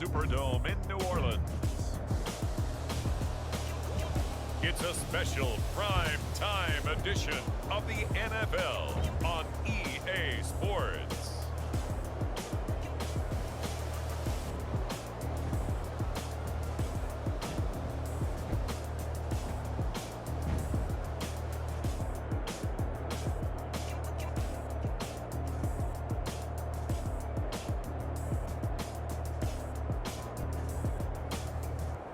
Superdome in New Orleans. It's a special prime time edition of the NFL on EA Sports.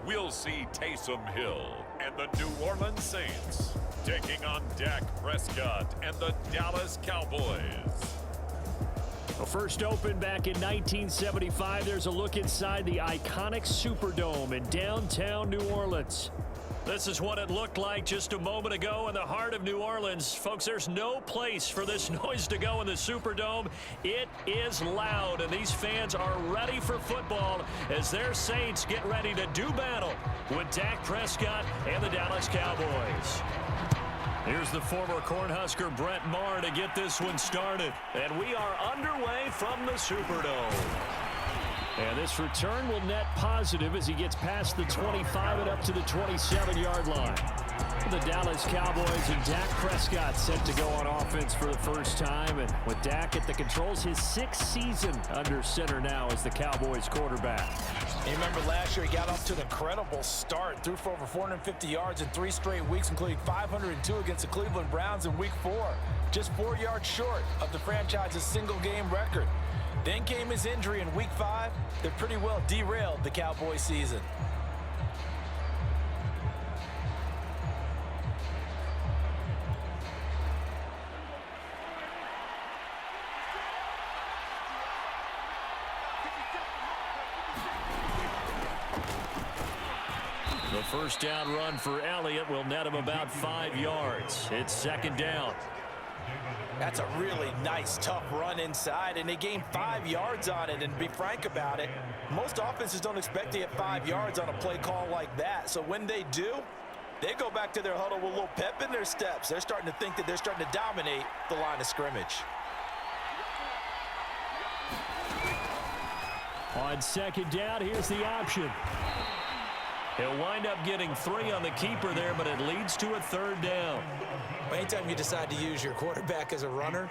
We'll see Taysom Hill and the New Orleans Saints taking on Dak Prescott and the Dallas Cowboys. Well, first opened back in 1975, there's a look inside the iconic Superdome in downtown New Orleans. This is what it looked like just a moment ago in the heart of New Orleans. Folks, there's no place for this noise to go in the Superdome. It is loud, and these fans are ready for football as their Saints get ready to do battle with Dak Prescott and the Dallas Cowboys. Here's the former Cornhusker Brett Maher to get this one started. And we are underway from the Superdome. And this return will net positive as he gets past the 25 and up to the 27-yard line. The Dallas Cowboys and Dak Prescott set to go on offense for the first time. And with Dak at the controls, his sixth season under center now as the Cowboys quarterback. You remember last year he got off to an incredible start. Threw for over 450 yards in 3 straight weeks, including 502 against the Cleveland Browns in Week 4. Just 4 yards short of the franchise's single-game record. Then came his injury in Week 5 that pretty well derailed the Cowboys season. The first down run for Elliott will net him about 5 yards. It's second down. That's a really nice, tough run inside, and they gained 5 yards on it. And to be frank about it, most offenses don't expect to get 5 yards on a play call like that. So when they do, they go back to their huddle with a little pep in their steps. They're starting to think that they're starting to dominate the line of scrimmage. On second down, here's the option. He'll wind up getting 3 on the keeper there, but it leads to a third down. Anytime you decide to use your quarterback as a runner,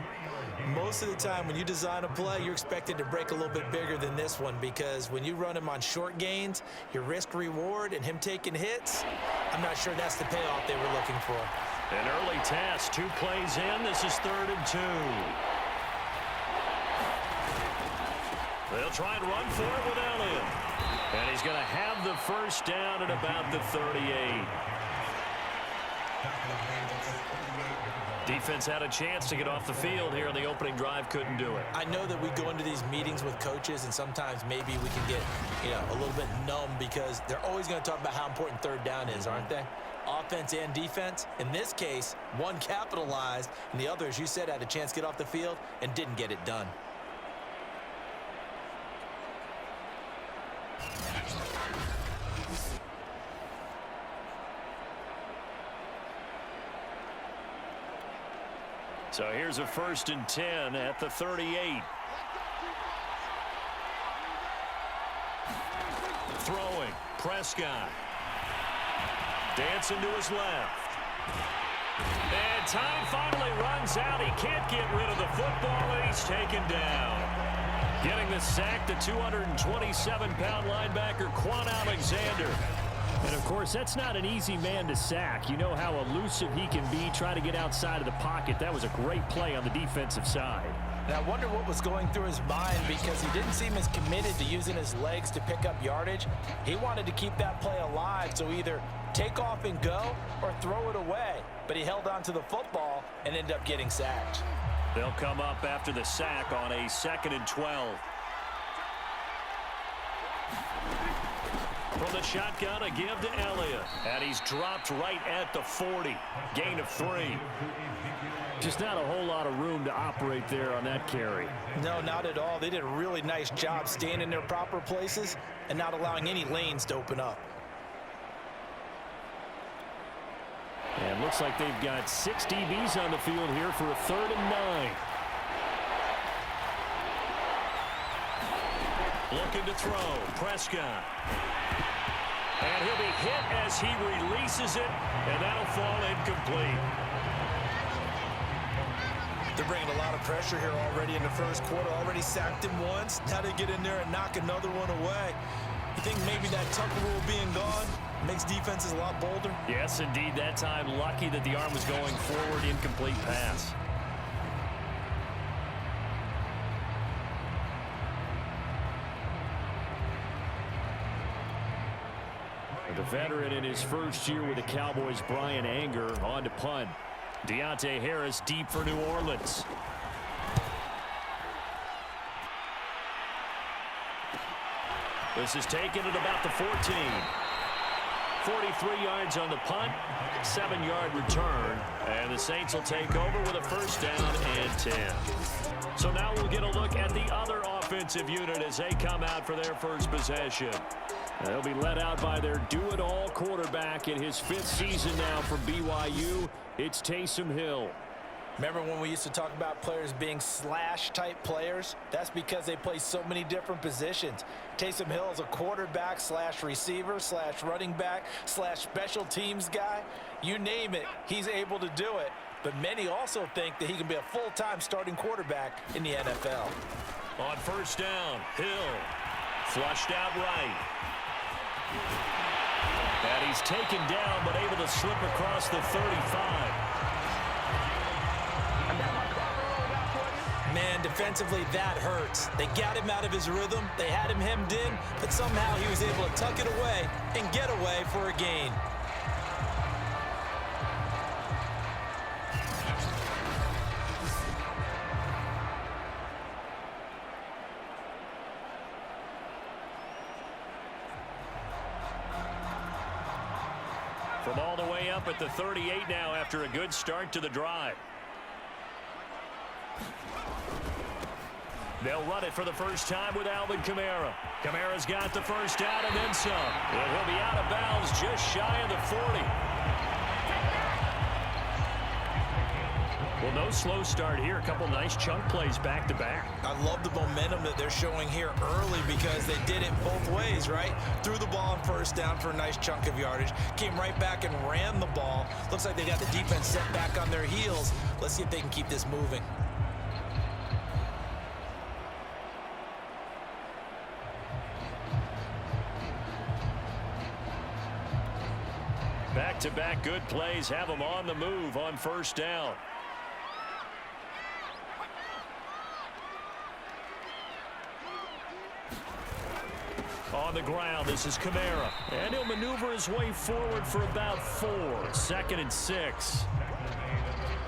most of the time when you design a play, you're expected to break a little bit bigger than this one, because when you run him on short gains, your risk-reward and him taking hits, I'm not sure that's the payoff they were looking for. An early task, 2 plays in. This is 3rd and 2. They'll try and run for it with Elliott. And he's going to have the first down at about the 38. Defense had a chance to get off the field here in the opening drive, couldn't do it. I know that we go into these meetings with coaches, and sometimes maybe we can get, a little bit numb, because they're always going to talk about how important third down is, aren't they? Offense and defense. In this case, one capitalized, and the other, as you said, had a chance to get off the field and didn't get it done. So here's a 1st and 10 at the 38. Throwing, Prescott. Dancing to his left. And time finally runs out. He can't get rid of the football, and he's taken down. Getting the sack, the 227-pound linebacker, Quan Alexander. And, of course, that's not an easy man to sack. You know how elusive he can be, try to get outside of the pocket. That was a great play on the defensive side. And I wonder what was going through his mind, because he didn't seem as committed to using his legs to pick up yardage. He wanted to keep that play alive, so either take off and go or throw it away. But he held on to the football and ended up getting sacked. They'll come up after the sack on a 2nd and 12. From the shotgun, a give to Elliott. And he's dropped right at the 40. Gain of 3. Just not a whole lot of room to operate there on that carry. No, not at all. They did a really nice job staying in their proper places and not allowing any lanes to open up. And looks like they've got 6 DBs on the field here for a 3rd and 9. Looking to throw. Prescott. And he'll be hit as he releases it, and that'll fall incomplete. They're bringing a lot of pressure here already in the first quarter. Already sacked him once. Now they get in there and knock another one away. You think maybe that Tucker rule being gone makes defenses a lot bolder? Yes, indeed. That time, lucky that the arm was going forward. Incomplete pass. The veteran in his first year with the Cowboys, Brian Anger, on to punt. Deontay Harris deep for New Orleans. This is taken at about the 14. 43 yards on the punt, 7-yard return, and the Saints will take over with a first down and 10. So now we'll get a look at the other offensive unit as they come out for their first possession. They'll be led out by their do-it-all quarterback in his 5th season now for BYU. It's Taysom Hill. Remember when we used to talk about players being slash-type players? That's because they play so many different positions. Taysom Hill is a quarterback slash receiver slash running back slash special teams guy. You name it, he's able to do it. But many also think that he can be a full-time starting quarterback in the NFL. On first down, Hill flushed out right. And he's taken down but able to slip across the 35. Man, defensively, that hurts. They got him out of his rhythm. They had him hemmed in, but somehow he was able to tuck it away and get away for a gain. From all the way up at the 38 now after a good start to the drive. They'll run it for the first time with Alvin Kamara. Kamara's got the first down and then some. And he'll be out of bounds just shy of the 40. Well, no slow start here. A couple nice chunk plays back-to-back. I love the momentum that they're showing here early because they did it both ways, right? Threw the ball on first down for a nice chunk of yardage. Came right back and ran the ball. Looks like they got the defense set back on their heels. Let's see if they can keep this moving. Back-to-back good plays have them on the move on first down. On the ground, this is Kamara. And he'll maneuver his way forward for about 4. 2nd and 6.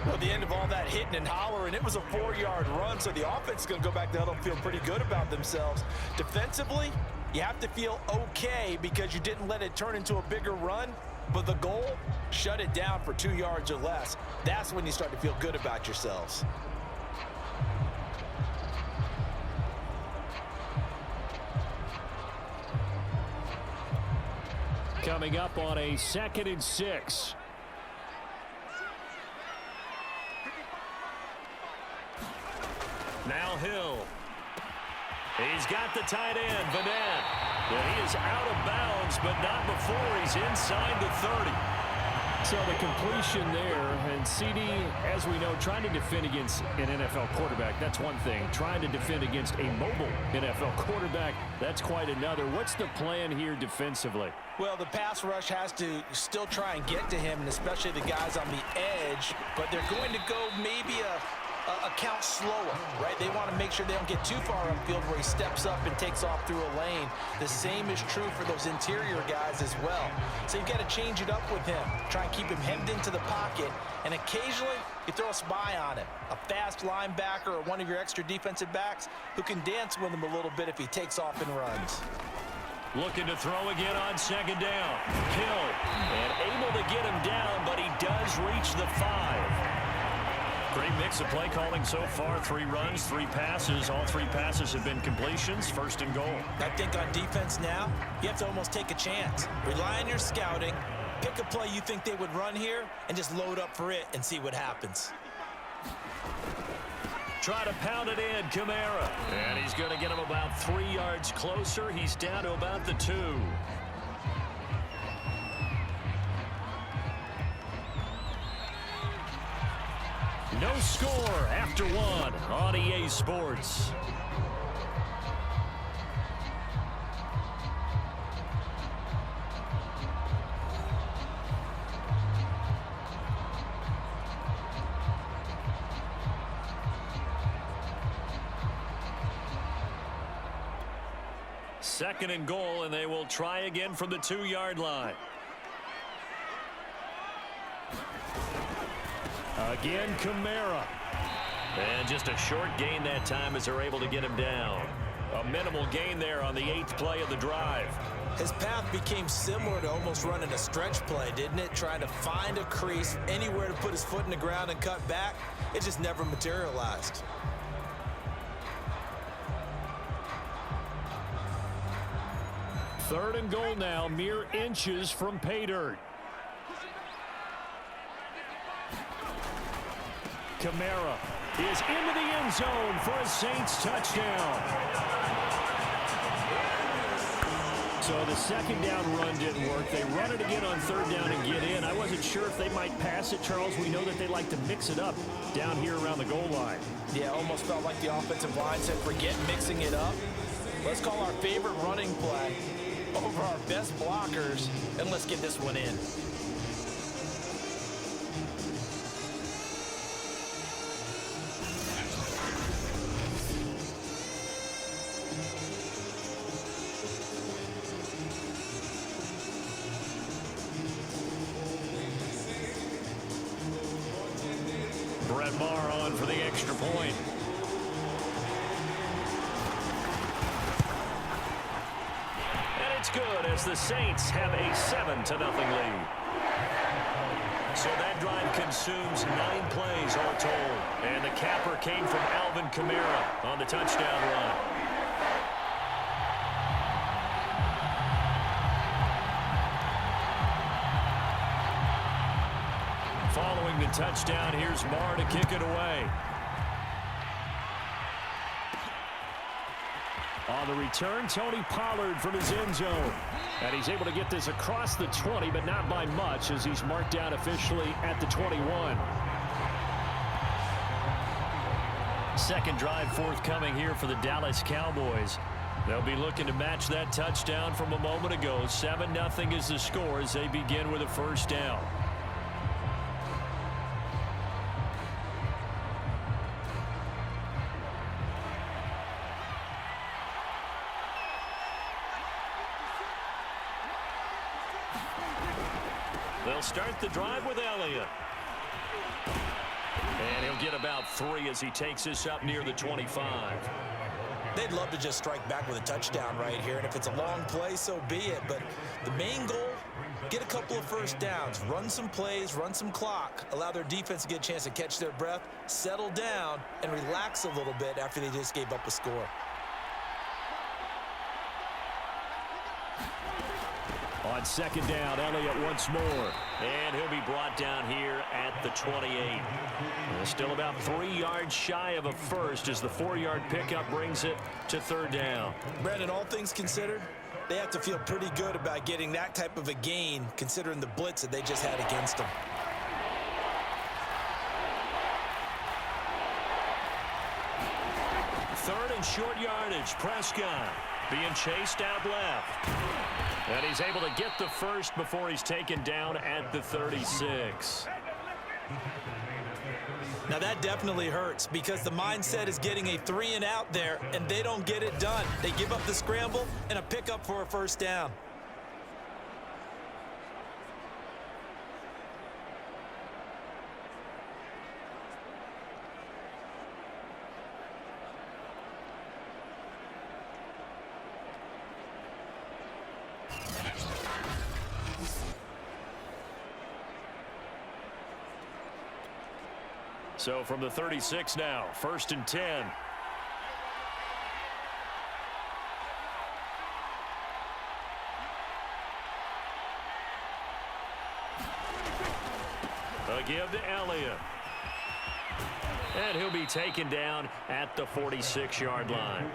Well, at the end of all that hitting and hollering, it was a 4-yard run, so the offense is going to go back to huddle and feel pretty good about themselves. Defensively, you have to feel okay because you didn't let it turn into a bigger run. But the goal, shut it down for 2 yards or less. That's when you start to feel good about yourselves. Coming up on a 2nd and 6. Now Hill. He's got the tight end, Vanette. Well, he is out of bounds, but not before he's inside the 30. So the completion there, and CD, as we know, trying to defend against an NFL quarterback, that's one thing. Trying to defend against a mobile NFL quarterback, that's quite another. What's the plan here defensively? Well, the pass rush has to still try and get to him, and especially the guys on the edge, but they're going to go maybe a count slower, right? They want to make sure they don't get too far upfield where he steps up and takes off through a lane. The same is true for those interior guys as well. So you've got to change it up with him. Try and keep him hemmed into the pocket, and occasionally you throw a spy on him. A fast linebacker or one of your extra defensive backs who can dance with him a little bit if he takes off and runs. Looking to throw again on 2nd down. Hill, and able to get him down, but he does reach the 5. Great mix of play calling so far. 3 runs, 3 passes. All 3 passes have been completions. 1st and goal. I think on defense now, you have to almost take a chance. Rely on your scouting. Pick a play you think they would run here and just load up for it and see what happens. Try to pound it in, Kamara. And he's going to get him about 3 yards closer. He's down to about the 2. No score after 1 on EA Sports. Second and goal, and they will try again from the 2-yard line. Again, Kamara. And just a short gain that time as they're able to get him down. A minimal gain there on the 8th play of the drive. His path became similar to almost running a stretch play, didn't it? Trying to find a crease, anywhere to put his foot in the ground and cut back. It just never materialized. Third and goal now, mere inches from pay dirt. Kamara is into the end zone for a Saints touchdown. So the second down run didn't work. They run it again on third down and get in. I wasn't sure if they might pass it, Charles. We know that they like to mix it up down here around the goal line. Yeah, almost felt like the offensive line said, forget mixing it up. Let's call our favorite running play over our best blockers, and let's get this one in. Brett Maher on for the extra point. It's good as the Saints have a 7-0 lead. So that drive consumes 9 plays all told. And the capper came from Alvin Kamara on the touchdown run. Following the touchdown, here's Maher to kick it away. On the return, Tony Pollard from his end zone. And he's able to get this across the 20, but not by much as he's marked down officially at the 21. Second drive forthcoming here for the Dallas Cowboys. They'll be looking to match that touchdown from a moment ago. 7-0 is the score as they begin with a first down. They'll start the drive with Elliott. And he'll get about 3 as he takes this up near the 25. They'd love to just strike back with a touchdown right here, and if it's a long play, so be it. But the main goal, get a couple of first downs, run some plays, run some clock, allow their defense to get a chance to catch their breath, settle down, and relax a little bit after they just gave up a score. On second down, Elliott once more. And he'll be brought down here at the 28. Still about 3 yards shy of a first as the 4-yard pickup brings it to third down. Brandon, all things considered, they have to feel pretty good about getting that type of a gain considering the blitz that they just had against them. Third and short yardage. Prescott being chased out left. And he's able to get the first before he's taken down at the 36. Now that definitely hurts because the mindset is getting a 3-and-out there, and they don't get it done. They give up the scramble and a pickup for a first down. So from the 36 now, 1st and 10. A give to Elliott. And he'll be taken down at the 46-yard line.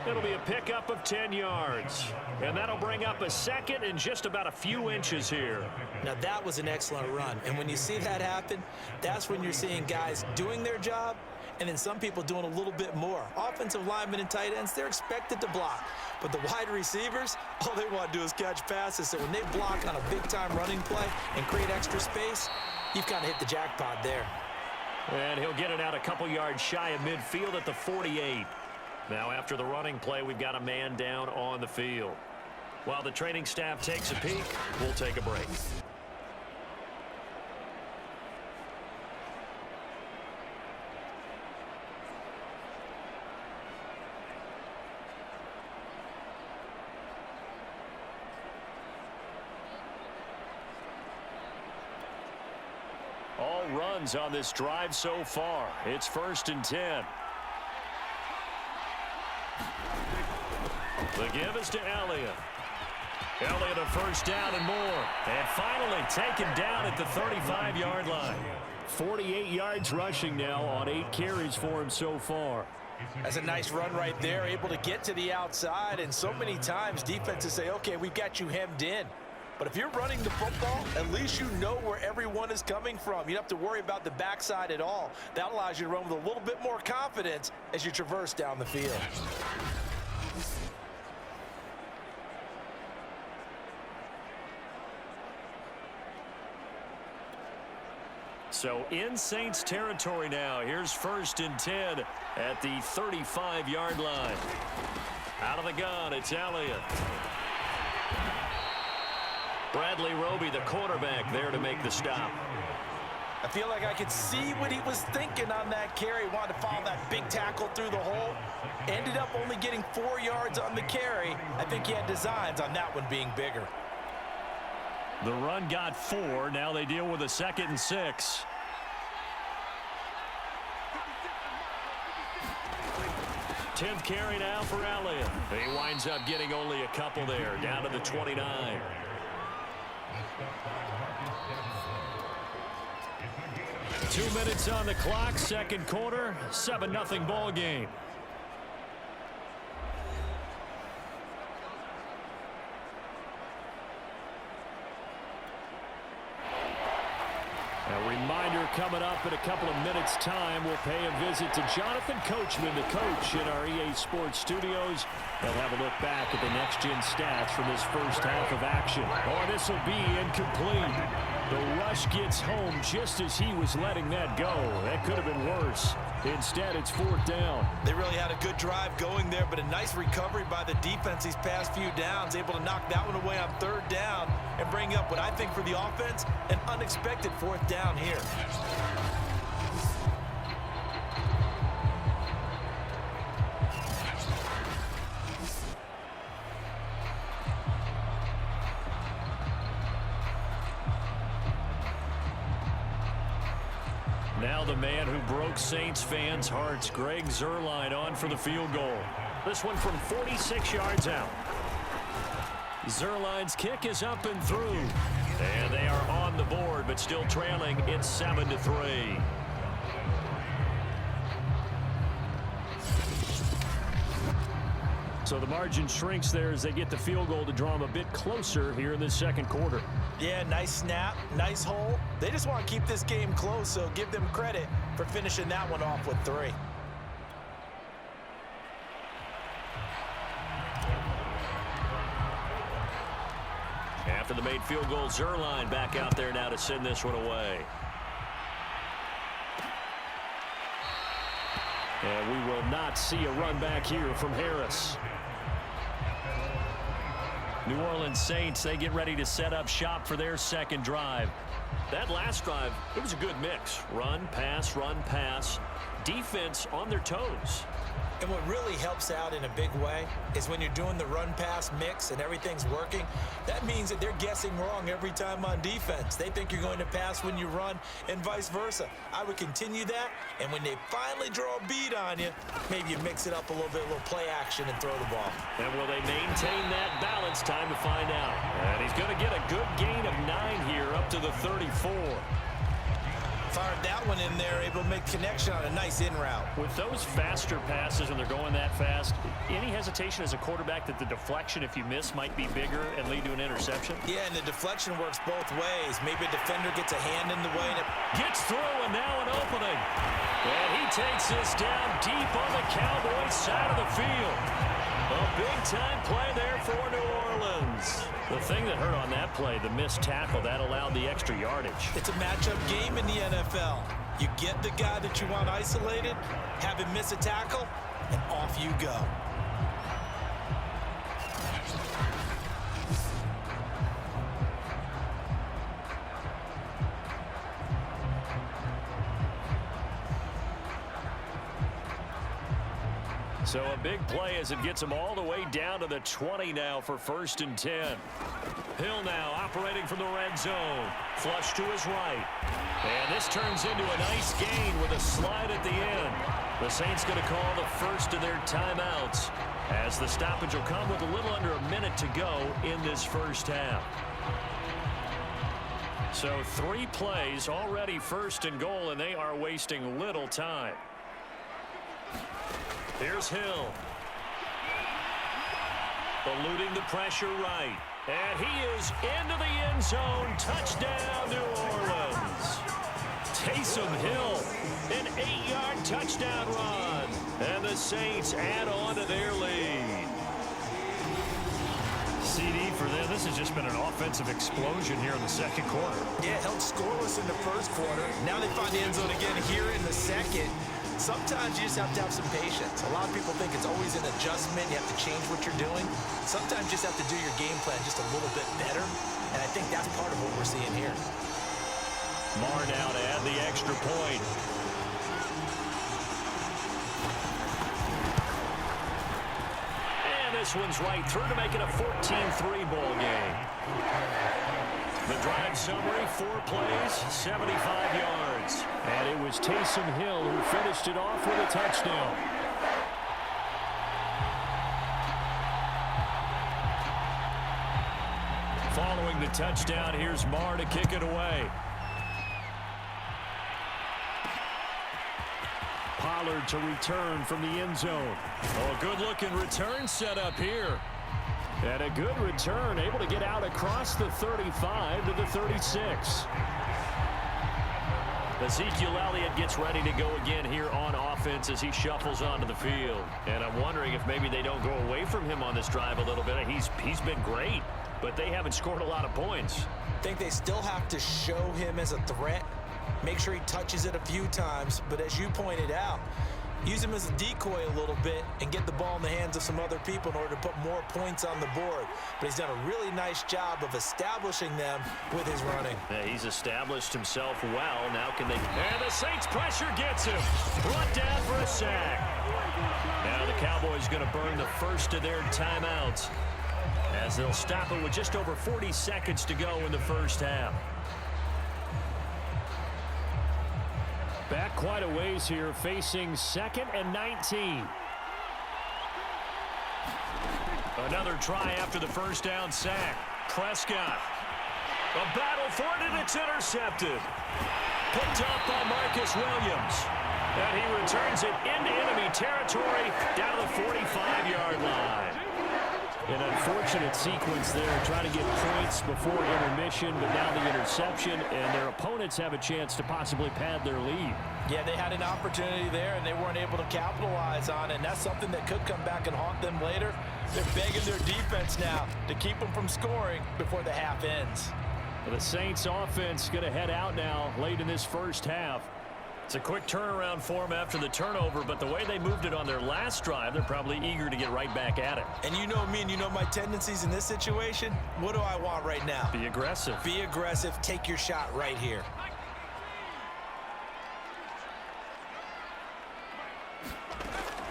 It'll be a pickup of 10 yards. And that'll bring up a second and just about a few inches here. Now, that was an excellent run. And when you see that happen, that's when you're seeing guys doing their job and then some people doing a little bit more. Offensive linemen and tight ends, they're expected to block. But the wide receivers, all they want to do is catch passes. So when they block on a big-time running play and create extra space, you've kind of hit the jackpot there. And he'll get it out a couple yards shy of midfield at the 48. Now, after the running play, we've got a man down on the field. While the training staff takes a peek, we'll take a break. All runs on this drive so far. It's 1st and 10. The give is to Elliott. Elliott a first down and more. And finally taken down at the 35-yard line. 48 yards rushing now on 8 carries for him so far. That's a nice run right there, able to get to the outside. And so many times defenses say, okay, we've got you hemmed in. But if you're running the football, at least you know where everyone is coming from. You don't have to worry about the backside at all. That allows you to run with a little bit more confidence as you traverse down the field. So in Saints territory now. Here's 1st and 10 at the 35-yard line. Out of the gun, it's Elliott. Bradley Roby, the quarterback, there to make the stop. I feel like I could see what he was thinking on that carry. Wanted to follow that big tackle through the hole. Ended up only getting 4 yards on the carry. I think he had designs on that one being bigger. The run got 4. Now they deal with a 2nd and 6. Tenth carry now for Elliott. He winds up getting only a couple there, down to the 29. Two minutes on the clock, second quarter, 7-0 ball game. A reminder coming up in a couple of minutes' time. We'll pay a visit to Jonathan Coachman, the coach in our EA Sports studios. They'll have a look back at the next-gen stats from this first half of action. Oh, this will be incomplete. The rush gets home just as he was letting that go. That could have been worse. Instead, it's 4th down. They really had a good drive going there, but a nice recovery by the defense these past few downs. Able to knock that one away on 3rd down and bring up what I think for the offense, an unexpected 4th down here. Now the man who broke Saints fans' hearts, Greg Zuerlein, on for the field goal. This one from 46 yards out. Zuerlein's kick is up and through. And they are on the board, but still trailing. It's 7-3. So the margin shrinks there as they get the field goal to draw them a bit closer here in this second quarter. Yeah, nice snap, nice hole. They just want to keep this game close, so give them credit for finishing that one off with 3. After the made field goal, Zuerlein back out there now to send this one away. And we will not see a run back here from Harris. New Orleans Saints, they get ready to set up shop for their second drive. That last drive, it was a good mix. Run, pass, defense on their toes. And what really helps out in a big way is when you're doing the run-pass mix and everything's working, that means that they're guessing wrong every time on defense. They think you're going to pass when you run and vice versa. I would continue that, and when they finally draw a beat on you, maybe you mix it up a little bit, a little play action and throw the ball. And will they maintain that balance? Time to find out. And he's going to get a good gain of 9 here up to the 34. fired that one in there, able to make connection on a nice in route. With those faster passes when they're going that fast, any hesitation as a quarterback that the deflection, if you miss, might be bigger and lead to an interception? Yeah, and the deflection works both ways. Maybe a defender gets a hand in the way. And it gets through, and now an opening. And he takes this down deep on the Cowboys side of the field. A big-time play there for New Orleans. The thing that hurt on that play, the missed tackle, that allowed the extra yardage. It's a matchup game in the NFL. You get the guy that you want isolated, have him miss a tackle, and off you go. So a big play as it gets him all the way down to the 20 now for 1st and 10. Hill now operating from the red zone. Flush to his right. And this turns into a nice gain with a slide at the end. The Saints going to call the first of their timeouts as the stoppage will come with a little under a minute to go in this first half. So 3 plays already 1st and goal, and they are wasting little time. Here's Hill. Eluding the pressure right. And he is into the end zone. Touchdown, New Orleans. Taysom Hill, an 8-yard touchdown run. And the Saints add on to their lead. CD for them. This has just been an offensive explosion here in the second quarter. Yeah, held scoreless in the first quarter. Now they find the end zone again here in the second. Sometimes you just have to have some patience. A lot of people think it's always an adjustment. You have to change what you're doing. Sometimes you just have to do your game plan just a little bit better. And I think that's part of what we're seeing here. Marr now to add the extra point. And this one's right through to make it a 14-3 ball game. The drive summary, 4 plays, 75 yards. And it was Taysom Hill who finished it off with a touchdown. Following the touchdown, here's Marr to kick it away. Pollard to return from the end zone. Oh, a good-looking return set up here. And a good return, able to get out across the 35 to the 36. Ezekiel Elliott gets ready to go again here on offense as he shuffles onto the field. And I'm wondering if maybe they don't go away from him on this drive a little bit. He's been great, but they haven't scored a lot of points. I think they still have to show him as a threat. Make sure he touches it a few times. But as you pointed out, use him as a decoy a little bit and get the ball in the hands of some other people in order to put more points on the board. But he's done a really nice job of establishing them with his running. Yeah, he's established himself well. Now can they... And the Saints pressure gets him. Brought down for a sack. Now the Cowboys going to burn the first of their timeouts as they'll stop it with just over 40 seconds to go in the first half. Back quite a ways here, facing 2nd and 19. Another try after the first down sack. Prescott. A battle for it, and it's intercepted. Picked up by Marcus Williams. And he returns it into enemy territory down to the 45-yard line. An unfortunate sequence there, trying to get points before intermission, but now the interception, and their opponents have a chance to possibly pad their lead. Yeah, they had an opportunity there, and they weren't able to capitalize on it, and that's something that could come back and haunt them later. They're begging their defense now to keep them from scoring before the half ends. The Saints offense going to head out now late in this first half. It's a quick turnaround for them after the turnover, but the way they moved it on their last drive, they're probably eager to get right back at it. And you know me, and you know my tendencies in this situation. What do I want right now? Be aggressive. Be aggressive. Take your shot right here.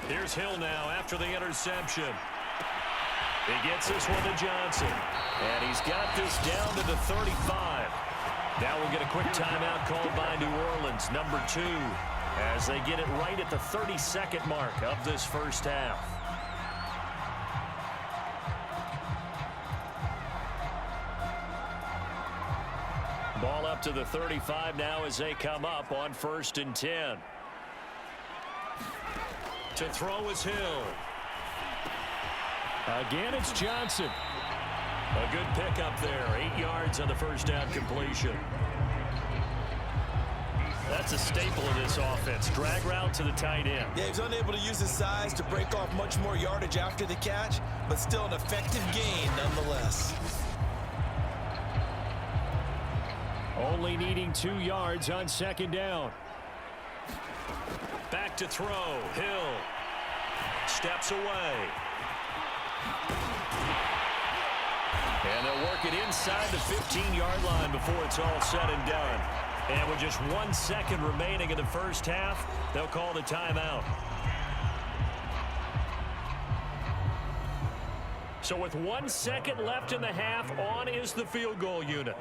Here's Hill now after the interception. He gets this one to Johnson. And he's got this down to the 35. Now we'll get a quick timeout called by New Orleans, number 2, as they get it right at the 32nd mark of this first half. Ball up to the 35 now as they come up on 1st and 10. To throw is Hill. Again, it's Johnson. A good pickup there. 8 yards on the first down completion. That's a staple of this offense. Drag route to the tight end. Yeah, he's unable to use his size to break off much more yardage after the catch, but still an effective gain nonetheless. Only needing 2 yards on 2nd down. Back to throw. Hill steps away. And they'll work it inside the 15-yard line before it's all said and done. And with just 1 second remaining in the first half, they'll call the timeout. So with 1 second left in the half, on is the field goal unit.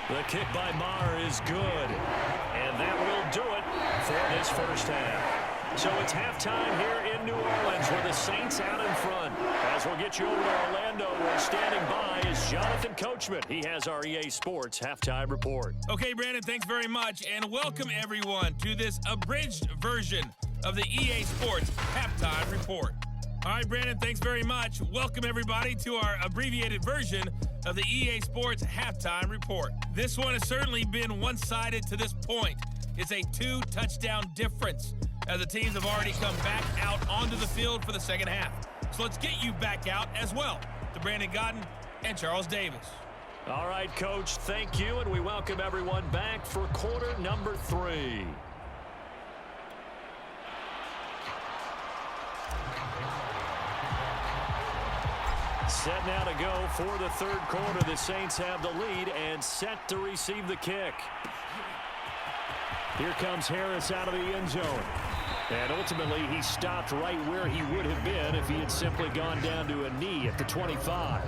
The kick by Maher is good. And that will do it for this first half. So it's halftime here in New Orleans with the Saints out in front. As we'll get you over to Orlando, where standing by is Jonathan Coachman. He has our EA Sports Halftime Report. Okay, Brandon, thanks very much. And welcome, everyone, to this abridged version of the EA Sports Halftime Report. All right, Brandon, thanks very much. Welcome, everybody, to our abbreviated version of the EA Sports Halftime Report. This one has certainly been one-sided to this point. It's a 2-touchdown difference, as the teams have already come back out onto the field for the second half. So let's get you back out as well to Brandon Godden and Charles Davis. All right, Coach, thank you, and we welcome everyone back for quarter number 3. Set now to go for the 3rd quarter. The Saints have the lead and set to receive the kick. Here comes Harris out of the end zone. And ultimately, he stopped right where he would have been if he had simply gone down to a knee at the 25.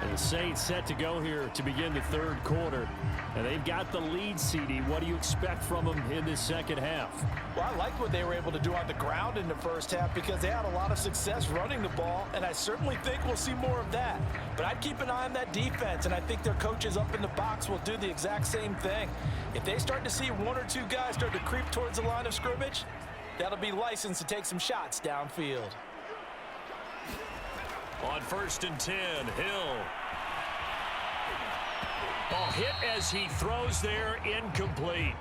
And the Saints set to go here to begin the 3rd quarter. And they've got the lead, CD. What do you expect from them in this second half? Well, I liked what they were able to do on the ground in the first half because they had a lot of success running the ball, and I certainly think we'll see more of that. But I'd keep an eye on that defense, and I think their coaches up in the box will do the exact same thing. If they start to see 1 or 2 guys start to creep towards the line of scrimmage, that'll be licensed to take some shots downfield. On 1st and 10, Hill. Ball hit as he throws there, incomplete.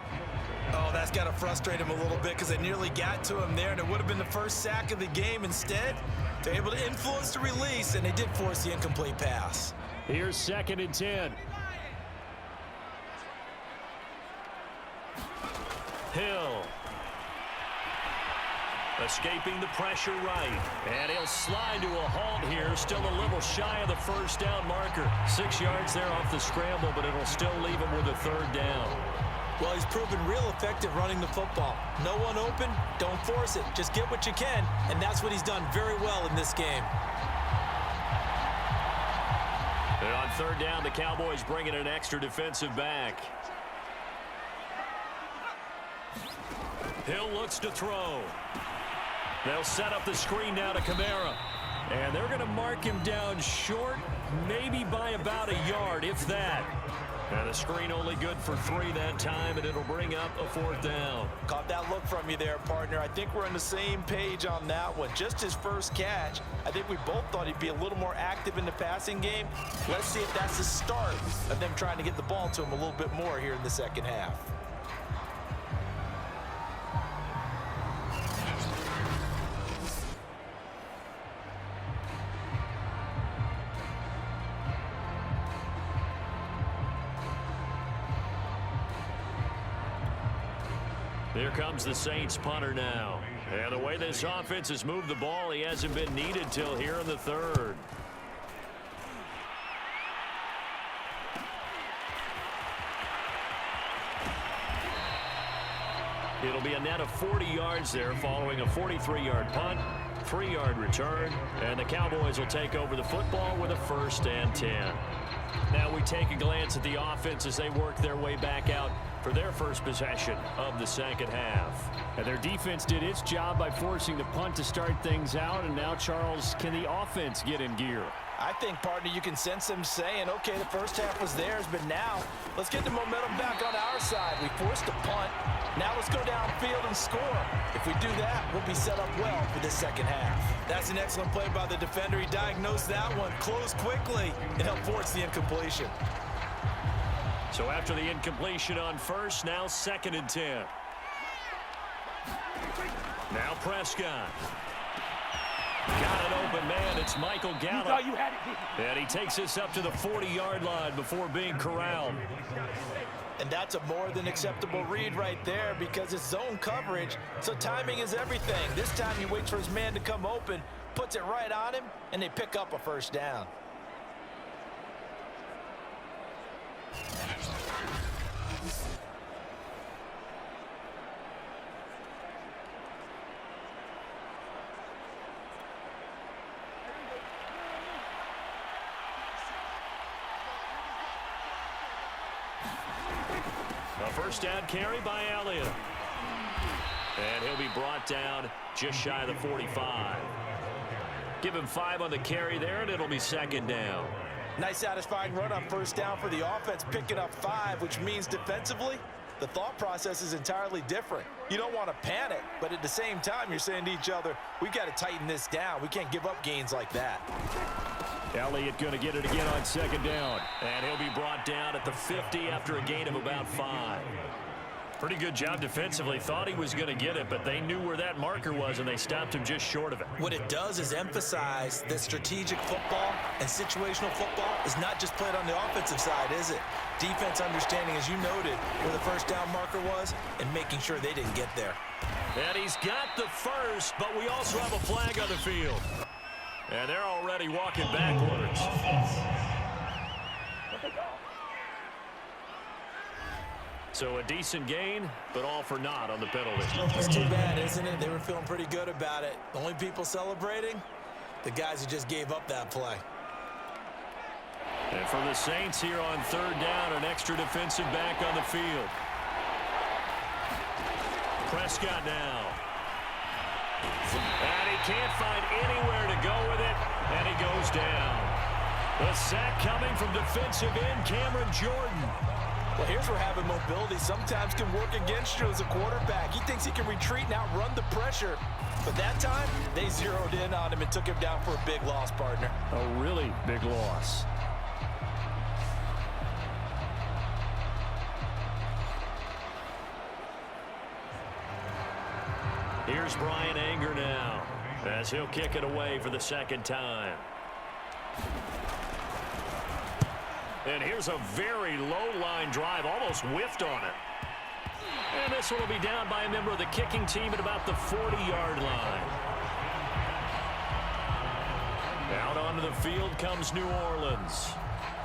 Oh, that's got to frustrate him a little bit because they nearly got to him there, and it would have been the first sack of the game. Instead, they're able to influence the release, and they did force the incomplete pass. Here's 2nd and 10. Hill. Escaping the pressure right. And he'll slide to a halt here. Still a little shy of the first down marker. 6 yards there off the scramble, but it'll still leave him with a 3rd down. Well, he's proven real effective running the football. No one open, don't force it. Just get what you can, and that's what he's done very well in this game. And on 3rd down, the Cowboys bring in an extra defensive back. Hill looks to throw. They'll set up the screen now to Kamara. And they're going to mark him down short, maybe by about a yard, if that. And the screen only good for 3 that time, and it'll bring up a 4th down. Caught that look from you there, partner. I think we're on the same page on that one. Just his first catch. I think we both thought he'd be a little more active in the passing game. Let's see if that's the start of them trying to get the ball to him a little bit more here in the second half. Here comes the Saints punter now. And the way this offense has moved the ball, he hasn't been needed till here in the 3rd. It'll be a net of 40 yards there following a 43-yard punt, 3-yard return, and the Cowboys will take over the football with a 1st and 10. Now we take a glance at the offense as they work their way back out for their first possession of the second half. And their defense did its job by forcing the punt to start things out. And now, Charles, can the offense get in gear? I think, partner, you can sense them saying, okay, the first half was theirs, but now let's get the momentum back on our side. We forced a punt. Now let's go downfield and score. If we do that, we'll be set up well for this second half. That's an excellent play by the defender. He diagnosed that one, closed quickly, and helped force the incompletion. So after the incompletion on first, now 2nd and 10. Now Prescott. Got an open man. It's Michael Gallup. And he takes this up to the 40-yard line before being corralled. And that's a more than acceptable read right there because it's zone coverage, so timing is everything. This time he waits for his man to come open, puts it right on him, and they pick up a first down. A first down carry by Elliott. And he'll be brought down just shy of the 45. Give him 5 on the carry there, and it'll be 2nd down. Nice satisfying run on first down for the offense, picking up 5, which means defensively, the thought process is entirely different. You don't want to panic, but at the same time, you're saying to each other, we've got to tighten this down. We can't give up gains like that. Elliott going to get it again on 2nd down. And he'll be brought down at the 50 after a gain of about 5. Pretty good job defensively. Thought he was going to get it, but they knew where that marker was, and they stopped him just short of it. What it does is emphasize that strategic football and situational football is not just played on the offensive side, is it? Defense understanding, as you noted, where the first down marker was and making sure they didn't get there. And he's got the first, but we also have a flag on the field. And they're already walking backwards. So a decent gain, but all for naught on the penalty. It's too bad, isn't it? They were feeling pretty good about it. The only people celebrating, the guys who just gave up that play. And for the Saints here on 3rd down, an extra defensive back on the field. Prescott now. And he can't find anywhere to go with it, and he goes down. The sack coming from defensive end Cameron Jordan. Well, here's where having mobility sometimes can work against you as a quarterback. He thinks he can retreat and outrun the pressure. But that time, they zeroed in on him and took him down for a big loss, partner. A really big loss. Here's Brian Anger now, as he'll kick it away for the 2nd time. And here's a very low-line drive, almost whiffed on it. And this one will be down by a member of the kicking team at about the 40-yard line. Out onto the field comes New Orleans.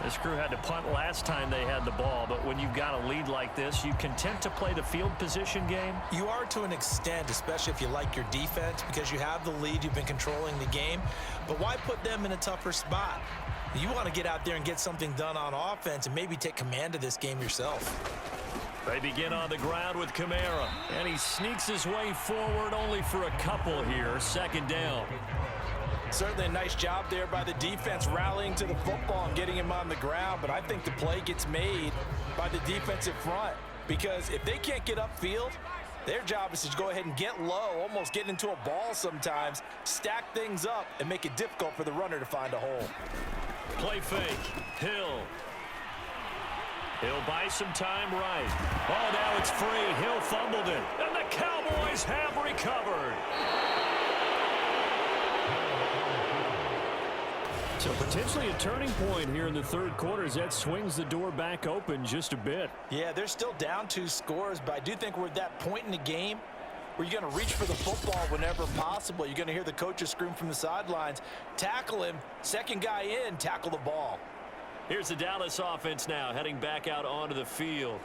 This crew had to punt last time they had the ball, but when you've got a lead like this, you content to play the field position game? You are to an extent, especially if you like your defense, because you have the lead, you've been controlling the game. But why put them in a tougher spot? You want to get out there and get something done on offense and maybe take command of this game yourself. They begin on the ground with Kamara, and he sneaks his way forward only for a couple here. 2nd down. Certainly a nice job there by the defense rallying to the football and getting him on the ground, but I think the play gets made by the defensive front because if they can't get upfield, their job is to go ahead and get low, almost get into a ball sometimes, stack things up, and make it difficult for the runner to find a hole. Play fake. Hill. He'll buy some time right. Oh, now it's free. Hill fumbled it. And the Cowboys have recovered. So potentially a turning point here in the 3rd quarter as that swings the door back open just a bit. Yeah, they're still down 2 scores, but I do think we're at that point in the game where you're going to reach for the football whenever possible. You're going to hear the coaches scream from the sidelines, tackle him, 2nd guy in, tackle the ball. Here's the Dallas offense now heading back out onto the field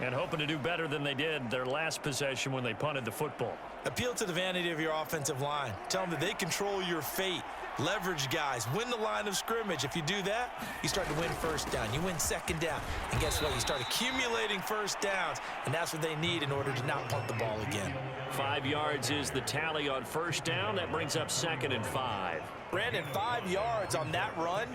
and hoping to do better than they did their last possession when they punted the football. Appeal to the vanity of your offensive line. Tell them that they control your fate. Leverage guys, win the line of scrimmage. If you do that, you start to win first down. You win second down. And guess what? You start accumulating first downs, and that's what they need in order to not punt the ball again. 5 yards is the tally on first down. That brings up 2nd and 5. Brandon, 5 yards on that run.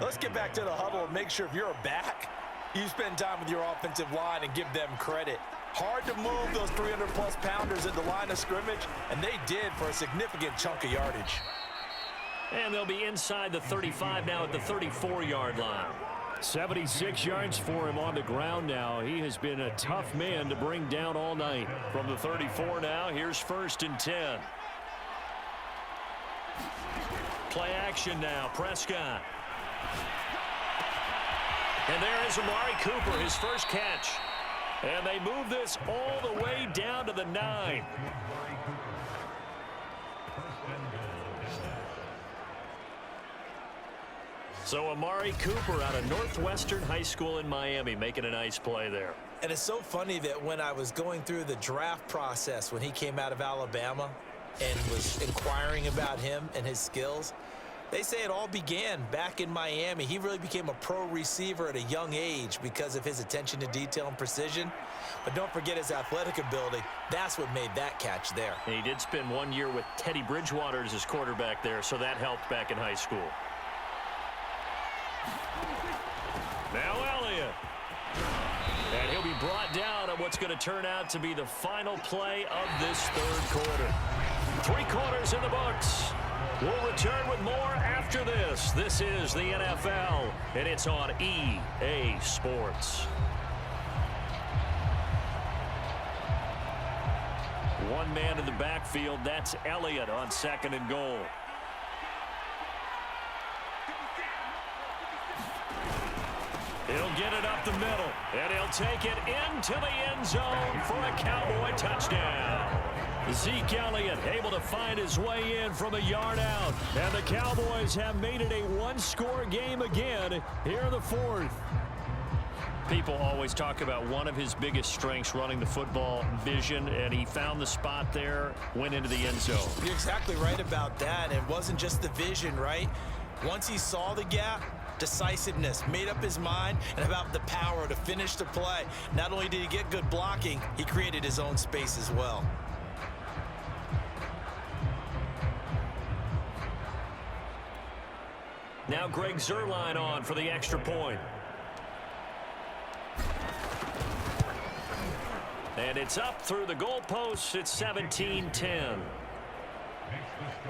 Let's get back to the huddle and make sure if you're a back, you spend time with your offensive line and give them credit. Hard to move those 300-plus pounders at the line of scrimmage, and they did for a significant chunk of yardage. And they'll be inside the 35 now at the 34-yard line. 76 yards for him on the ground now. He has been a tough man to bring down all night. From the 34 now, here's 1st and 10. Play action now, Prescott. And there is Amari Cooper, his first catch. And they move this all the way down to the 9. So Amari Cooper out of Northwestern High School in Miami making a nice play there. And it's so funny that when I was going through the draft process when he came out of Alabama and was inquiring about him and his skills, they say it all began back in Miami. He really became a pro receiver at a young age because of his attention to detail and precision. But don't forget his athletic ability. That's what made that catch there. And he did spend 1 year with Teddy Bridgewater as his quarterback there, so that helped back in high school. Now Elliott. And he'll be brought down on what's going to turn out to be the final play of this 3rd quarter. 3 quarters in the books. We'll return with more after this. This is the NFL, and it's on EA Sports. One man in the backfield. That's Elliott on 2nd and goal. He'll get it up the middle, and he'll take it into the end zone for a Cowboy touchdown. Zeke Elliott able to find his way in from a yard out, and the Cowboys have made it a one-score game again here in the 4th. People always talk about one of his biggest strengths, running the football, vision, and he found the spot there, went into the end zone. You're exactly right about that. It wasn't just the vision, right? Once he saw the gap, decisiveness, made up his mind, and about the power to finish the play. Not only did he get good blocking, he created his own space as well. Now Greg Zuerlein on for the extra point. And it's up through the goalposts. It's 17-10.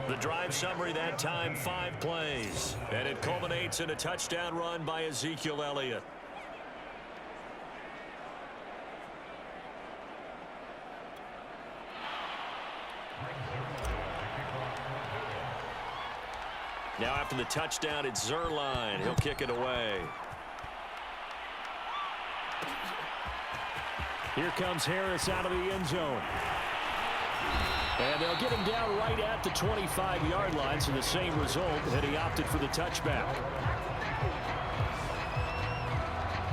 The drive summary that time, 5 plays. And it culminates in a touchdown run by Ezekiel Elliott. Now after the touchdown, it's Zuerlein. He'll kick it away. Here comes Harris out of the end zone. And they'll get him down right at the 25-yard line, so the same result, and he opted for the touchback.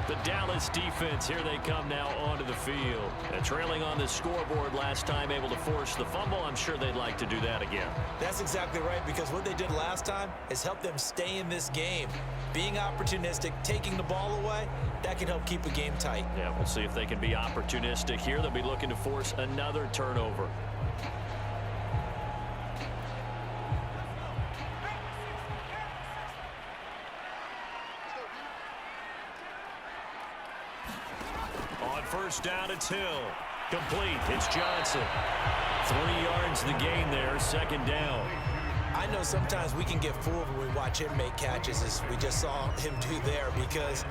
The Dallas defense, here they come now onto the field. And trailing on the scoreboard last time, able to force the fumble. I'm sure they'd like to do that again. That's exactly right, because what they did last time is help them stay in this game. Being opportunistic, taking the ball away, that can help keep a game tight. Yeah, we'll see if they can be opportunistic here. They'll be looking to force another turnover. On first down, it's Hill. Complete. It's Johnson. 3 yards the gain there, 2nd down. I know sometimes we can get fooled when we watch him make catches, as we just saw him do there, because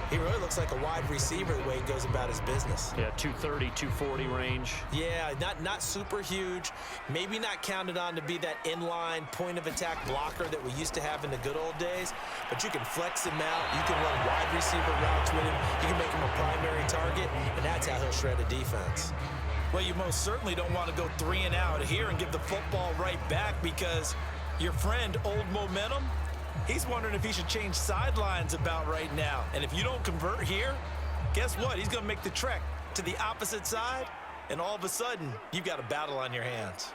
he really looks like a wide receiver the way he goes about his business. Yeah, 230, 240 range. Yeah, not super huge. Maybe not counted on to be that inline point-of-attack blocker that we used to have in the good old days, but you can flex him out. You can run wide receiver routes with him. You can make him a primary target, and that's how he'll shred a defense. Well, you most certainly don't want to go 3 and out here and give the football right back, because your friend, Old Momentum, he's wondering if he should change sidelines about right now. And if you don't convert here, guess what? He's going to make the trek to the opposite side, and all of a sudden, you've got a battle on your hands.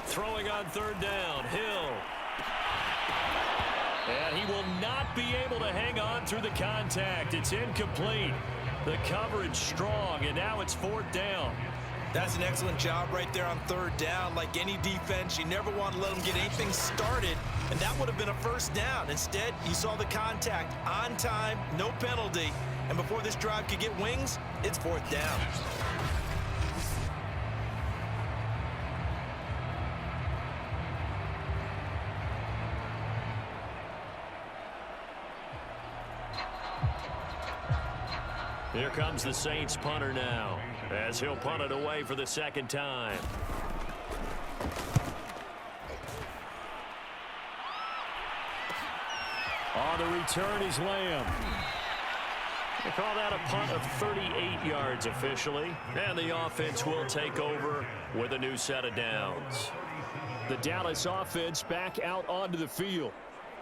Throwing on third down, Hill. And he will not be able to hang on through the contact. It's incomplete. The coverage strong, and now it's fourth down. That's an excellent job right there on third down. Like any defense, you never want to let them get anything started, and that would have been a first down. Instead, you saw the contact on time, no penalty, and before this drive could get wings, it's fourth down. Here comes the Saints punter now, as he'll punt it away for the second time. On the return is Lamb. They call that a punt of 38 yards officially, and the offense will take over with a new set of downs. The Dallas offense back out onto the field.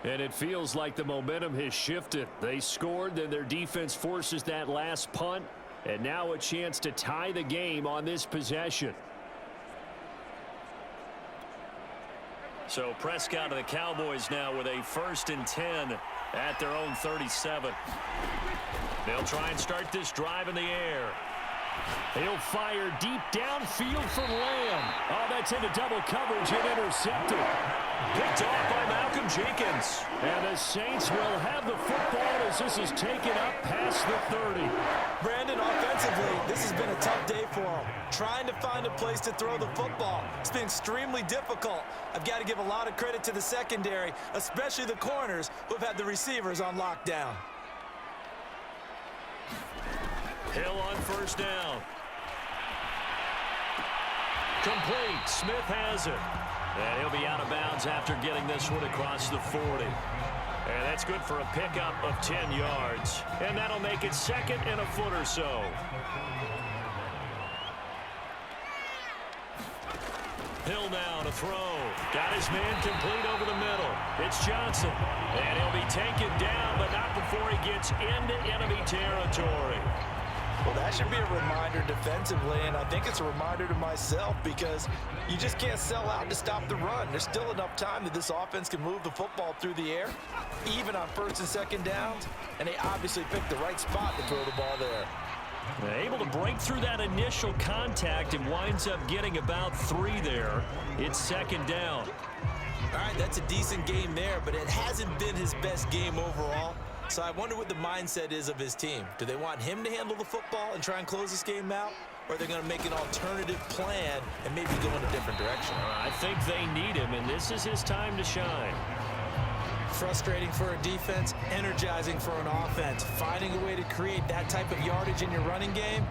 And it feels like the momentum has shifted. They scored, then their defense forces that last punt, and now a chance to tie the game on this possession. So Prescott of the Cowboys now with a 1st and 10 at their own 37. They'll try and start this drive in the air. He'll fire deep downfield for Lamb. Oh, that's into double coverage and intercepted. Picked off by Malcolm Jenkins. And the Saints will have the football as this is taken up past the 30. Brandon, offensively, this has been a tough day for him. Trying to find a place to throw the football. It's been extremely difficult. I've got to give a lot of credit to the secondary, especially the corners who have had the receivers on lockdown. Hill on first down. Complete. Smith has it. And he'll be out of bounds after getting this one across the 40. And that's good for a pickup of 10 yards. And that'll make it 2nd and a foot or so. Hill now to throw. Got his man complete over the middle. It's Johnson. And he'll be taken down, but not before he gets into enemy territory. Well, that should be a reminder defensively, and I think it's a reminder to myself because you just can't sell out to stop the run. There's still enough time that this offense can move the football through the air, even on 1st and 2nd downs, and they obviously picked the right spot to throw the ball there. Able to break through that initial contact and winds up getting about 3 there. It's 2nd down. All right, that's a decent game there, but it hasn't been his best game overall. So I wonder what the mindset is of his team. Do they want him to handle the football and try and close this game out? Or are they going to make an alternative plan and maybe go in a different direction? I think they need him, and this is his time to shine. Frustrating for a defense, energizing for an offense. Finding a way to create that type of yardage in your running game,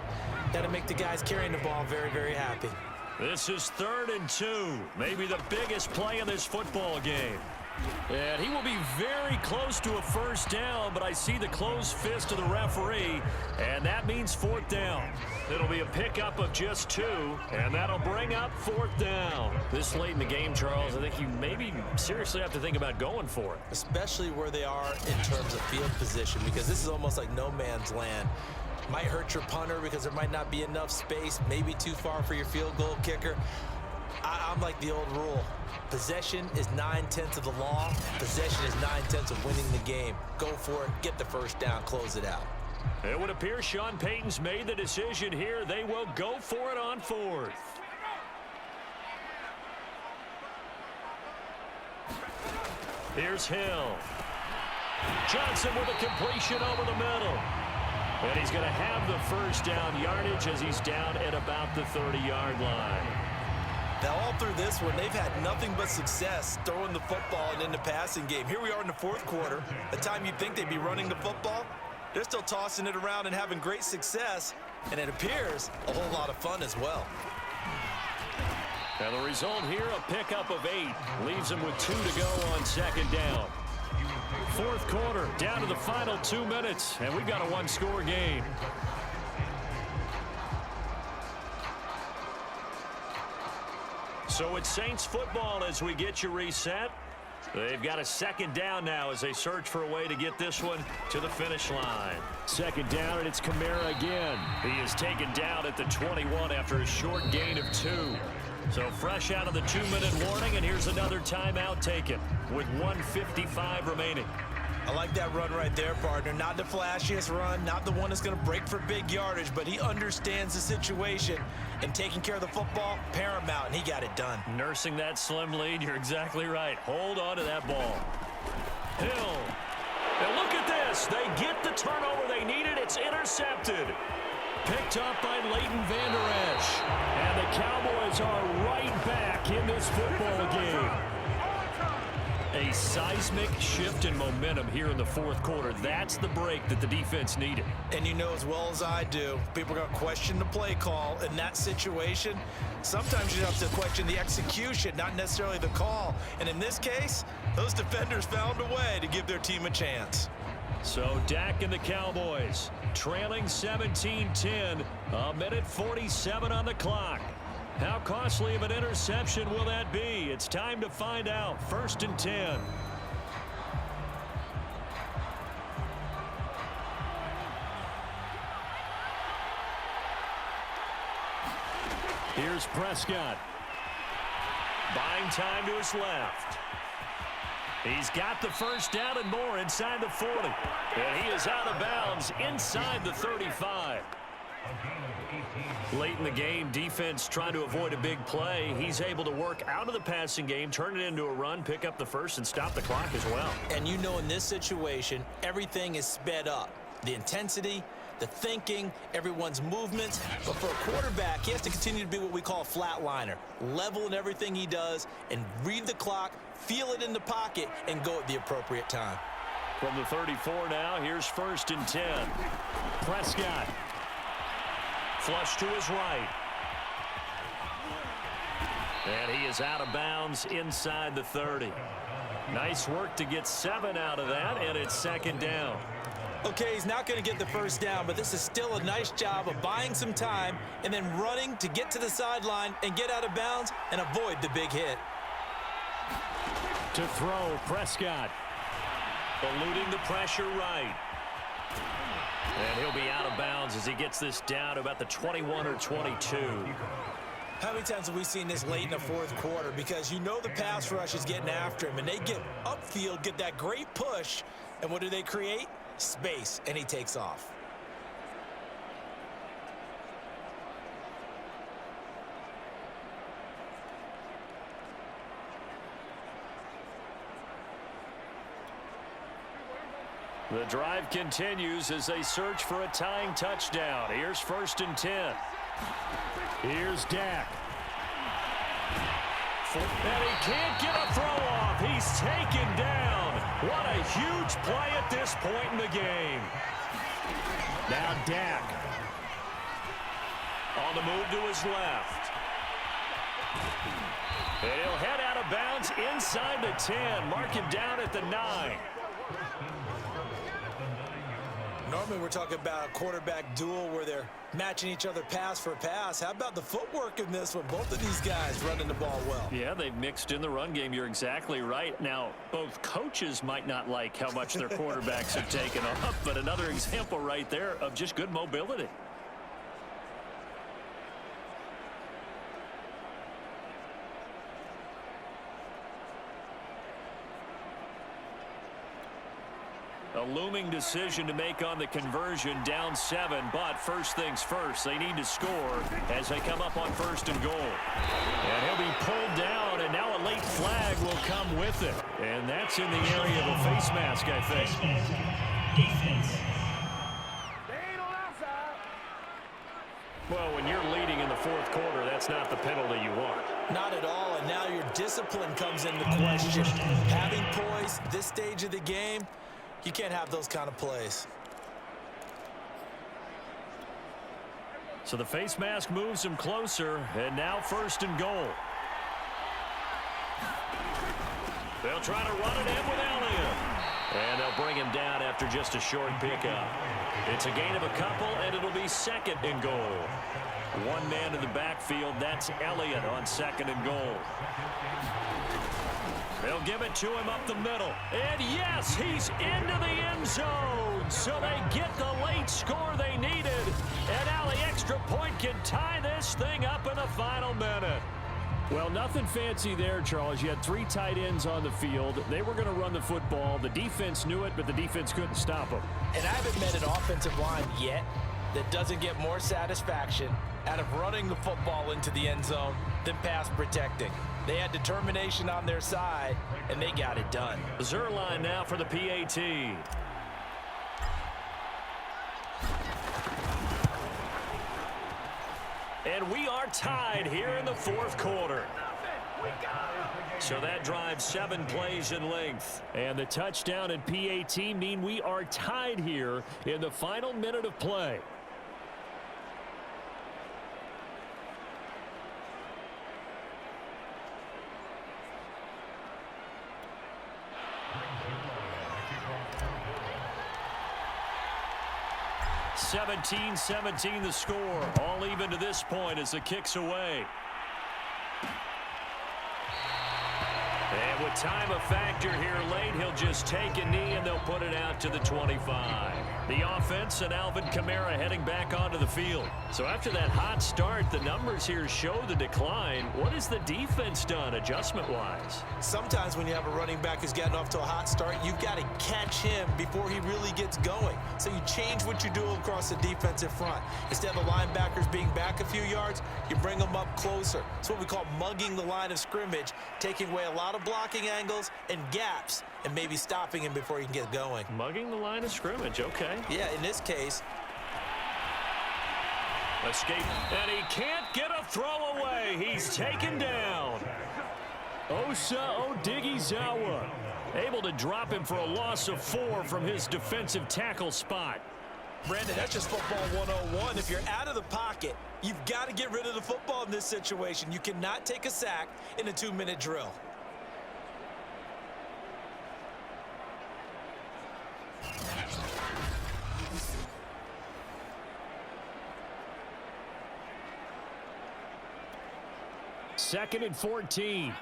that'll make the guys carrying the ball very, very happy. This is 3rd and 2, maybe the biggest play in this football game. And he will be very close to a first down, but I see the closed fist of the referee, and that means 4th down. It'll be a pickup of just 2, and that'll bring up 4th down. This late in the game, Charles, I think you maybe seriously have to think about going for it. Especially where they are in terms of field position, because this is almost like no man's land. Might hurt your punter because there might not be enough space, maybe too far for your field goal kicker. I'm like the old rule. Possession is 9/10 of the law. Possession is 9/10 of winning the game. Go for it, get the first down, close it out. It would appear Sean Payton's made the decision here. They will go for it on 4th. Here's Hill. Johnson with a completion over the middle. And he's going to have the first down yardage as he's down at about the 30-yard line. Now, all through this one, they've had nothing but success throwing the football and in the passing game. Here we are in the 4th quarter. The time you'd think they'd be running the football, they're still tossing it around and having great success. And it appears a whole lot of fun as well. And the result here, a pickup of 8. Leaves him with 2 to go on 2nd down. 4th quarter, down to the final 2 minutes, and we've got a 1-score game. So it's Saints football as we get you reset. They've got a 2nd down now as they search for a way to get this one to the finish line. 2nd down, and it's Kamara again. He is taken down at the 21 after a short gain of 2. So fresh out of the 2-minute warning, and here's another timeout taken with 1:55 remaining. I like that run right there, partner. Not the flashiest run, not the one that's going to break for big yardage, but he understands the situation, and taking care of the football, paramount, and he got it done. Nursing that slim lead, you're exactly right. Hold on to that ball. Hill. And look at this. They get the turnover they needed. It's intercepted. Picked up by Leighton Vander Esch. And the Cowboys are right back in this football game. A seismic shift in momentum here in the fourth quarter. That's the break that the defense needed. And you know as well as I do, people are going to question the play call in that situation. Sometimes you have to question the execution, not necessarily the call. And in this case, those defenders found a way to give their team a chance. So Dak and the Cowboys trailing 17-10, a minute 47 on the clock. How costly of an interception will that be? It's time to find out. 1st and 10. Here's Prescott. Buying time to his left. He's got the first down and more inside the 40. And he is out of bounds inside the 35. Late in the game, defense trying to avoid a big play. He's able to work out of the passing game, turn it into a run, pick up the first, and stop the clock as well. And you know in this situation, everything is sped up. The intensity, the thinking, everyone's movements. But for a quarterback, he has to continue to be what we call a flatliner. Level in everything he does and read the clock, feel it in the pocket, and go at the appropriate time. From the 34 now, here's 1st and 10. Prescott. Flush to his right. And he is out of bounds inside the 30. Nice work to get 7 out of that, and it's 2nd down. Okay, he's not going to get the first down, but this is still a nice job of buying some time and then running to get to the sideline and get out of bounds and avoid the big hit. To throw, Prescott. Eluding the pressure right. And he'll be out of bounds as he gets this down to about the 21 or 22. How many times have we seen this late in the fourth quarter? Because you know the pass rush is getting after him, and they get upfield, get that great push, and what do they create? Space, and he takes off. The drive continues as they search for a tying touchdown. Here's 1st and 10. Here's Dak. And he can't get a throw off. He's taken down. What a huge play at this point in the game. Now Dak. On the move to his left. And he'll head out of bounds inside the 10. Mark him down at the 9. Normally we're talking about a quarterback duel where they're matching each other pass for pass. How about the footwork in this one? Both of these guys running the ball well. Yeah, they've mixed in the run game. You're exactly right. Now, both coaches might not like how much their quarterbacks have taken off, but another example right there of just good mobility. A looming decision to make on the conversion, down 7, but first things first, they need to score as they come up on 1st and goal. And he'll be pulled down, and now a late flag will come with it. And that's in the area of a face mask, I think. Defense. Well, when you're leading in the fourth quarter, that's not the penalty you want. Not at all, and now your discipline comes into question. Having poise this stage of the game, you can't have those kind of plays. So the face mask moves him closer, and now 1st and goal. They'll try to run it in with Elliott. And they'll bring him down after just a short pickup. It's a gain of a couple, and it'll be 2nd and goal. One man in the backfield, that's Elliott on 2nd and goal. They'll give it to him up the middle. And yes, he's into the end zone. So they get the late score they needed. And now the extra point can tie this thing up in the final minute. Well, nothing fancy there, Charles. You had 3 tight ends on the field. They were going to run the football. The defense knew it, but the defense couldn't stop them. And I haven't met an offensive line yet that doesn't get more satisfaction out of running the football into the end zone than pass protecting. They had determination on their side, and they got it done. Zerline now for the PAT. And we are tied here in the 4th quarter. So that drives 7 plays in length. And the touchdown and PAT mean we are tied here in the final minute of play. (17-17) the score. All even to this point as the kick's away. And with time a factor here late, he'll just take a knee and they'll put it out to the 25. The offense and Alvin Kamara heading back onto the field. So after that hot start, the numbers here show the decline. What has the defense done adjustment-wise? Sometimes when you have a running back who's gotten off to a hot start, you've got to catch him before he really gets going. So you change what you do across the defensive front. Instead of the linebackers being back a few yards, you bring them up closer. It's what we call mugging the line of scrimmage, taking away a lot of blocking angles and gaps and maybe stopping him before he can get going. Mugging the line of scrimmage, okay. Yeah, in this case. Escape, and he can't get a throw away. He's taken down. Osa Odighizuwa able to drop him for a loss of 4 from his defensive tackle spot. Brandon, that's just football 101. If you're out of the pocket, you've got to get rid of the football in this situation. You cannot take a sack in a 2-minute drill. Second and 14.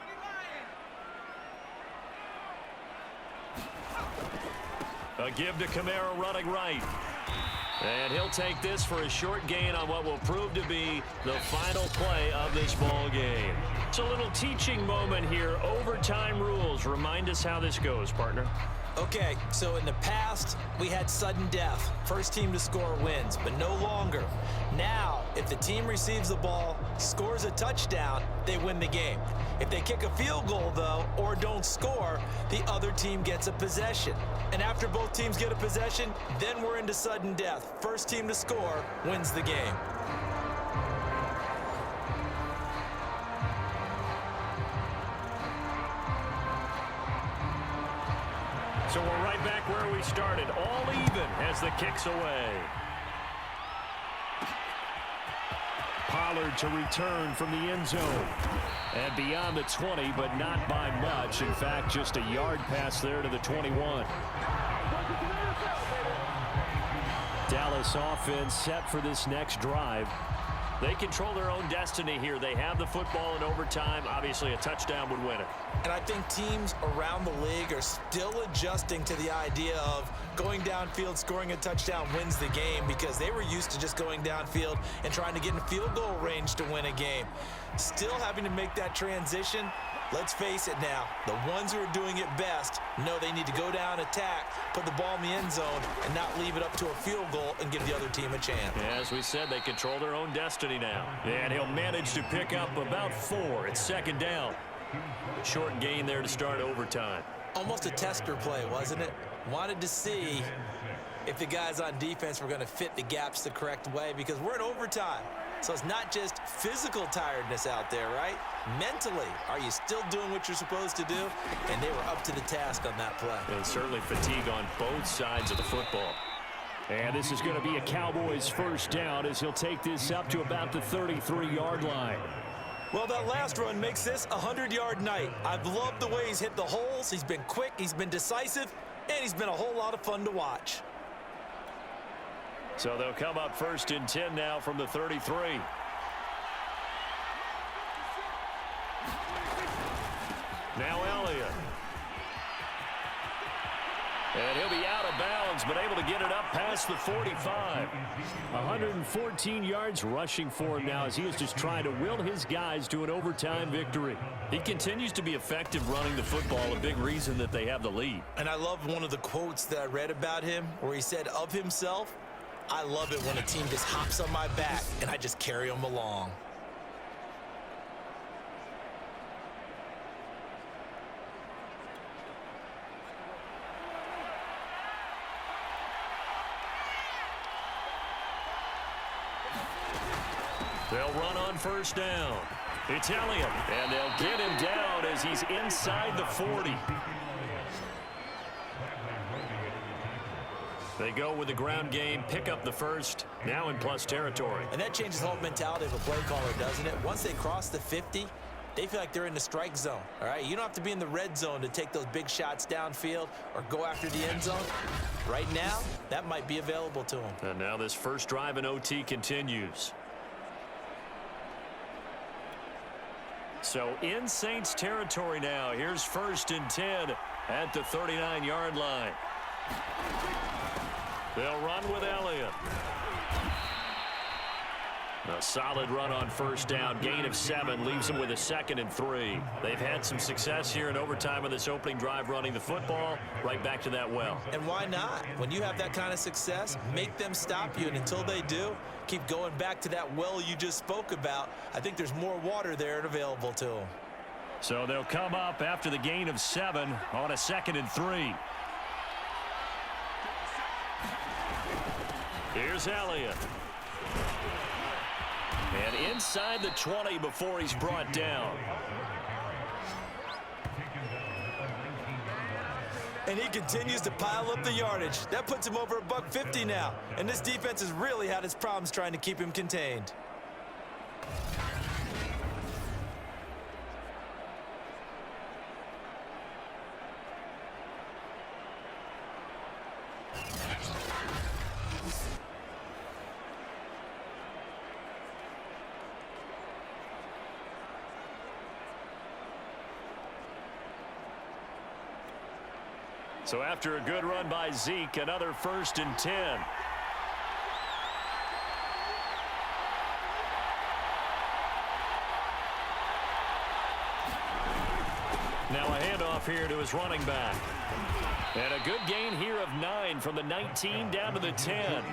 A give to Kamara running right. And he'll take this for a short gain on what will prove to be the final play of this ball game. It's a little teaching moment here. Overtime rules. Remind us how this goes, partner. Okay, so in the past, we had sudden death. First team to score wins, but no longer. Now, if the team receives the ball, scores a touchdown, they win the game. If they kick a field goal, though, or don't score, the other team gets a possession. And after both teams get a possession, then we're into sudden death. First team to score wins the game. So we're right back where we started, all even as the kick's away. Pollard to return from the end zone. And beyond the 20, but not by much. In fact, just a yard pass there to the 21. Dallas offense set for this next drive. They control their own destiny here. They have the football in overtime. Obviously, a touchdown would win it. And I think teams around the league are still adjusting to the idea of going downfield, scoring a touchdown wins the game, because they were used to just going downfield and trying to get in field goal range to win a game. Still having to make that transition. Let's face it now, the ones who are doing it best know they need to go down, attack, put the ball in the end zone, and not leave it up to a field goal and give the other team a chance. As we said, they control their own destiny now. And he'll manage to pick up about 4. It's second down. Short gain there to start overtime. Almost a tester play, wasn't it? Wanted to see if the guys on defense were going to fit the gaps the correct way, because we're in overtime. So it's not just physical tiredness out there, right? Mentally, are you still doing what you're supposed to do? And they were up to the task on that play. And certainly fatigue on both sides of the football. And this is going to be a Cowboys first down as he'll take this up to about the 33-yard line. Well, that last run makes this a 100-yard night. I've loved the way he's hit the holes. He's been quick, he's been decisive, and he's been a whole lot of fun to watch. So they'll come up first and 10 now from the 33. Now Elliott. And he'll be out of bounds, but able to get it up past the 45. 114 yards rushing for him now as he is just trying to will his guys to an overtime victory. He continues to be effective running the football, a big reason that they have the lead. And I love one of the quotes that I read about him where he said of himself, "I love it when a team just hops on my back and I just carry them along." They'll run on first down. It's Elliott, and they'll get him down as he's inside the 40. They go with the ground game, pick up the first, now in plus territory. And that changes the whole mentality of a play caller, doesn't it? Once they cross the 50, they feel like they're in the strike zone, all right? You don't have to be in the red zone to take those big shots downfield or go after the end zone. Right now, that might be available to them. And now this first drive in OT continues. So in Saints territory now. Here's 1st and 10 at the 39-yard line. They'll run with Elliott. A solid run on first down. Gain of 7 leaves them with a 2nd and 3. They've had some success here in overtime of this opening drive running the football. Right back to that well. And why not? When you have that kind of success, make them stop you. And until they do, keep going back to that well you just spoke about. I think there's more water there and available to them. So they'll come up after the gain of 7 on a 2nd and 3. Here's Elliott. And inside the 20 before he's brought down. And he continues to pile up the yardage. That puts him over $150 now. And this defense has really had its problems trying to keep him contained. So after a good run by Zeke, another 1st and 10. Now a handoff here to his running back. And a good gain here of 9 from the 19 down to the 10.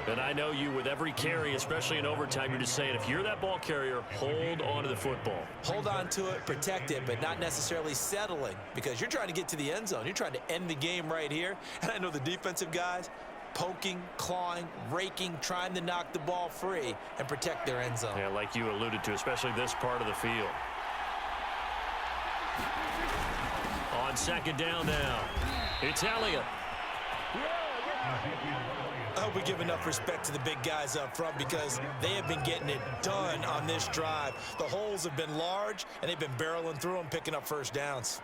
And I know you, with every carry, especially in overtime, you're just saying, if you're that ball carrier, hold on to the football. Hold on to it, protect it, but not necessarily settling, because you're trying to get to the end zone. You're trying to end the game right here. And I know the defensive guys poking, clawing, raking, trying to knock the ball free and protect their end zone. Yeah, like you alluded to, especially this part of the field. On 2nd down now, it's Elliott. I hope we give enough respect to the big guys up front because they have been getting it done on this drive. The holes have been large, and they've been barreling through them, picking up first downs.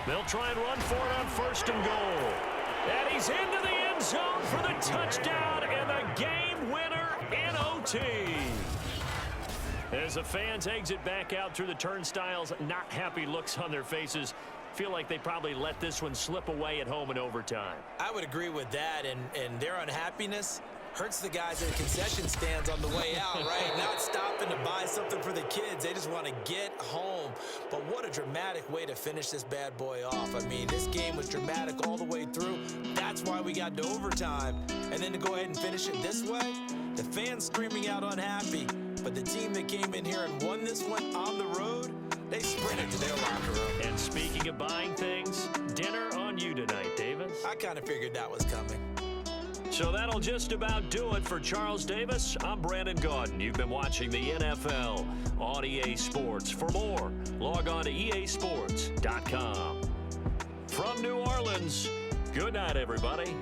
They'll try and run for it on 1st and goal. And he's into the end zone for the touchdown and the game winner in OT. As the fans exit back out through the turnstiles, not happy looks on their faces. Feel like they probably let this one slip away at home in overtime. I would agree with that, and their unhappiness hurts the guys at the concession stands on the way out, right? Not stopping to buy something for the kids. They just want to get home. But what a dramatic way to finish this bad boy off. I mean, this game was dramatic all the way through. That's why we got to overtime. And then to go ahead and finish it this way, the fans screaming out unhappy. But the team that came in here and won this one on the road, they sprinted to their locker room. And speaking of buying things, dinner on you tonight, Davis. I kind of figured that was coming. So that'll just about do it for Charles Davis. I'm Brandon Gaudin. You've been watching the NFL on EA Sports. For more, log on to easports.com. From New Orleans, good night, everybody.